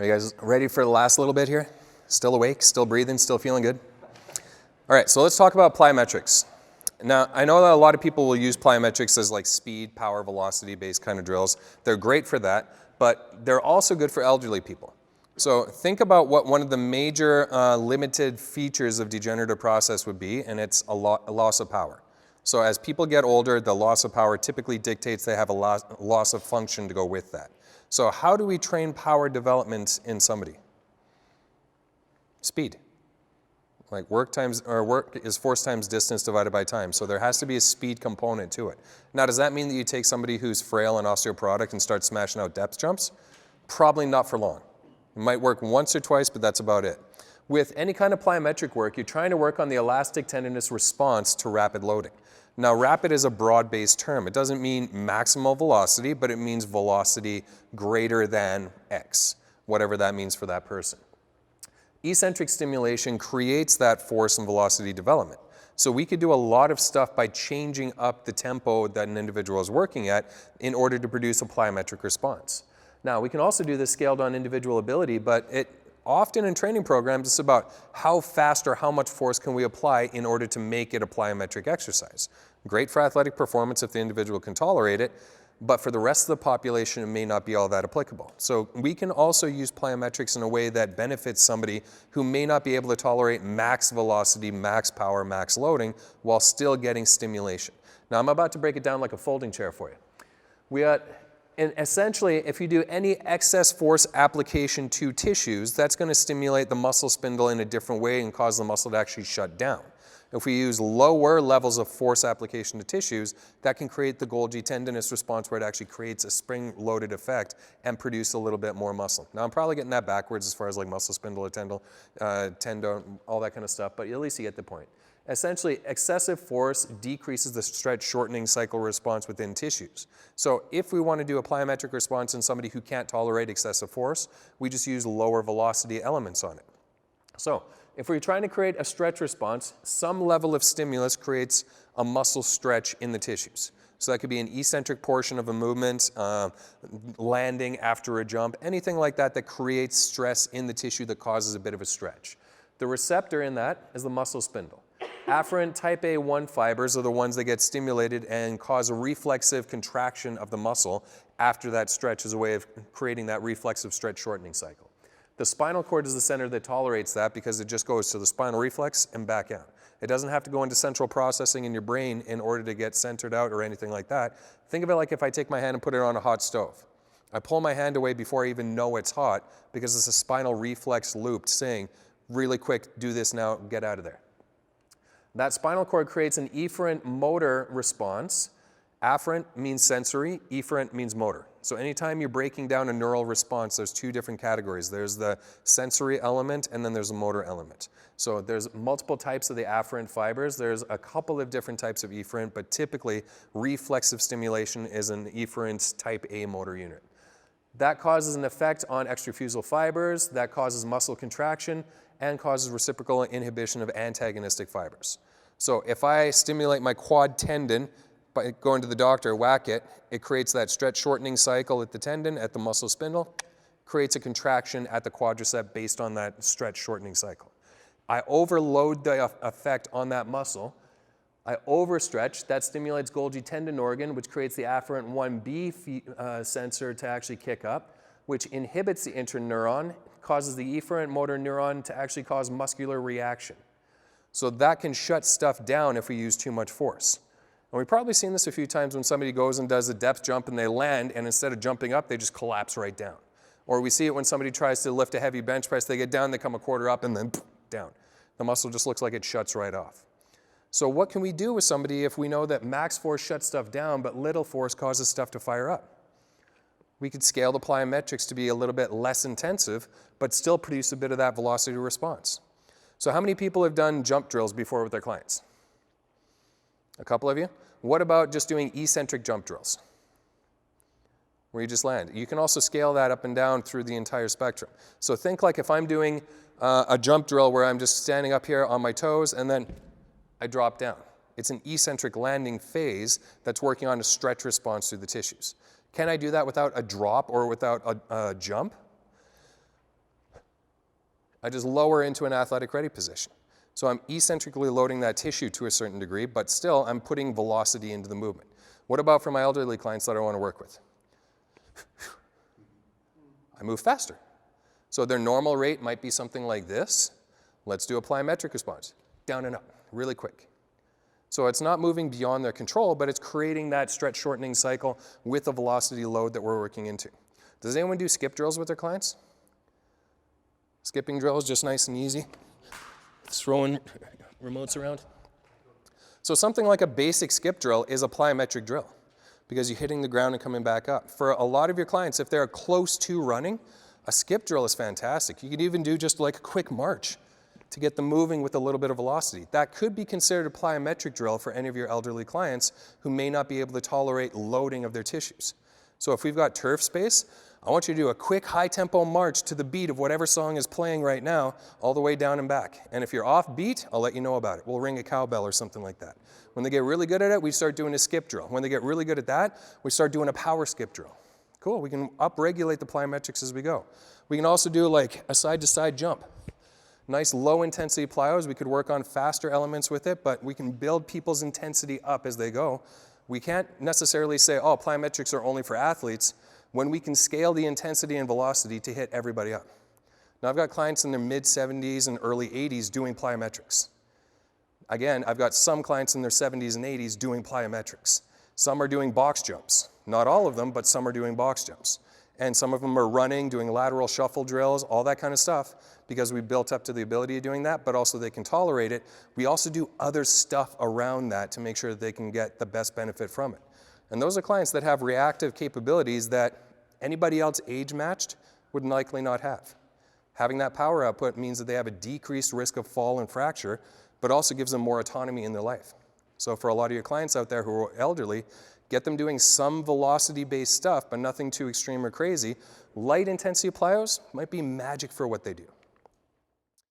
Are you guys ready for the last little bit here? Still awake, still breathing, still feeling good? All right, so let's talk about plyometrics. Now, I know that a lot of people will use plyometrics as like speed, power, velocity-based kind of drills. They're great for that, but they're also good for elderly people. So think about what one of the major limited features of degenerative process would be, and it's a loss of power. So as people get older, the loss of power typically dictates they have a loss of function to go with that. So how do we train power development in somebody? Speed. Like work is force times distance divided by time. So there has to be a speed component to it. Now, does that mean that you take somebody who's frail and osteoporotic and start smashing out depth jumps? Probably not for long. It might work once or twice, but that's about it. With any kind of plyometric work, you're trying to work on the elastic tendinous response to rapid loading. Now, rapid is a broad-based term. It doesn't mean maximal velocity, but it means velocity greater than X, whatever that means for that person. Eccentric stimulation creates that force and velocity development. So we could do a lot of stuff by changing up the tempo that an individual is working at in order to produce a plyometric response. Now, we can also do this scaled on individual ability, but often in training programs, it's about how fast or how much force can we apply in order to make it a plyometric exercise. Great for athletic performance if the individual can tolerate it, but for the rest of the population, it may not be all that applicable. So we can also use plyometrics in a way that benefits somebody who may not be able to tolerate max velocity, max power, max loading, while still getting stimulation. Now, I'm about to break it down like a folding chair for you. And essentially, if you do any excess force application to tissues, that's going to stimulate the muscle spindle in a different way and cause the muscle to actually shut down. If we use lower levels of force application to tissues, that can create the Golgi tendinous response where it actually creates a spring-loaded effect and produce a little bit more muscle. Now, I'm probably getting that backwards as far as like muscle spindle or tendon, all that kind of stuff, but at least you get the point. Essentially, excessive force decreases the stretch-shortening cycle response within tissues. So if we want to do a plyometric response in somebody who can't tolerate excessive force, we just use lower velocity elements on it. So if we're trying to create a stretch response, some level of stimulus creates a muscle stretch in the tissues. So that could be an eccentric portion of a movement, landing after a jump, anything like that that creates stress in the tissue that causes a bit of a stretch. The receptor in that is the muscle spindle. Afferent type A1 fibers are the ones that get stimulated and cause a reflexive contraction of the muscle after that stretch as a way of creating that reflexive stretch shortening cycle. The spinal cord is the center that tolerates that because it just goes to the spinal reflex and back out. It doesn't have to go into central processing in your brain in order to get centered out or anything like that. Think of it like if I take my hand and put it on a hot stove. I pull my hand away before I even know it's hot because it's a spinal reflex loop saying, really quick, do this now, get out of there. That spinal cord creates an efferent motor response. Afferent means sensory, efferent means motor. So anytime you're breaking down a neural response, there's two different categories. There's the sensory element and then there's a motor element. So there's multiple types of the afferent fibers. There's a couple of different types of efferent, but typically reflexive stimulation is an efferent type A motor unit. That causes an effect on extrafusal fibers, that causes muscle contraction, and causes reciprocal inhibition of antagonistic fibers. So if I stimulate my quad tendon by going to the doctor, whack it, it creates that stretch shortening cycle at the tendon, at the muscle spindle, creates a contraction at the quadricep based on that stretch shortening cycle. I overload the effect on that muscle. I overstretch, that stimulates Golgi tendon organ, which creates the afferent 1B sensor to actually kick up, which inhibits the interneuron, causes the efferent motor neuron to actually cause muscular reaction. So that can shut stuff down if we use too much force. And we've probably seen this a few times when somebody goes and does a depth jump and they land, and instead of jumping up, they just collapse right down. Or we see it when somebody tries to lift a heavy bench press, they get down, they come a quarter up, and then down. The muscle just looks like it shuts right off. So what can we do with somebody if we know that max force shuts stuff down, but little force causes stuff to fire up? We could scale the plyometrics to be a little bit less intensive, but still produce a bit of that velocity response. So how many people have done jump drills before with their clients? A couple of you? What about just doing eccentric jump drills, where you just land? You can also scale that up and down through the entire spectrum. So think like if I'm doing a jump drill where I'm just standing up here on my toes and then I drop down. It's an eccentric landing phase that's working on a stretch response through the tissues. Can I do that without a drop or without a jump? I just lower into an athletic ready position. So I'm eccentrically loading that tissue to a certain degree, but still I'm putting velocity into the movement. What about for my elderly clients that I want to work with? I move faster. So their normal rate might be something like this. Let's do a plyometric response. Down and up, really quick. So it's not moving beyond their control, but it's creating that stretch shortening cycle with the velocity load that we're working into. Does anyone do skip drills with their clients? Skipping drills, just nice and easy. Throwing remotes around. So something like a basic skip drill is a plyometric drill because you're hitting the ground and coming back up. For a lot of your clients, if they're close to running, a skip drill is fantastic. You could even do just like a quick march to get them moving with a little bit of velocity. That could be considered a plyometric drill for any of your elderly clients who may not be able to tolerate loading of their tissues. So if we've got turf space, I want you to do a quick high-tempo march to the beat of whatever song is playing right now, all the way down and back. And if you're off beat, I'll let you know about it. We'll ring a cowbell or something like that. When they get really good at it, we start doing a skip drill. When they get really good at that, we start doing a power skip drill. Cool, we can up-regulate the plyometrics as we go. We can also do like a side-to-side jump. Nice low-intensity plyos. We could work on faster elements with it, but we can build people's intensity up as they go. We can't necessarily say, oh, plyometrics are only for athletes, when we can scale the intensity and velocity to hit everybody up. Now, I've got clients in their mid-70s and early 80s doing plyometrics. Again, I've got some clients in their 70s and 80s doing plyometrics. Some are doing box jumps. Not all of them, but some are doing box jumps. And some of them are running, doing lateral shuffle drills, all that kind of stuff, because we built up to the ability of doing that, but also they can tolerate it. We also do other stuff around that to make sure that they can get the best benefit from it. And those are clients that have reactive capabilities that anybody else age-matched would likely not have. Having that power output means that they have a decreased risk of fall and fracture, but also gives them more autonomy in their life. So for a lot of your clients out there who are elderly, get them doing some velocity-based stuff, but nothing too extreme or crazy. Light intensity plyos might be magic for what they do.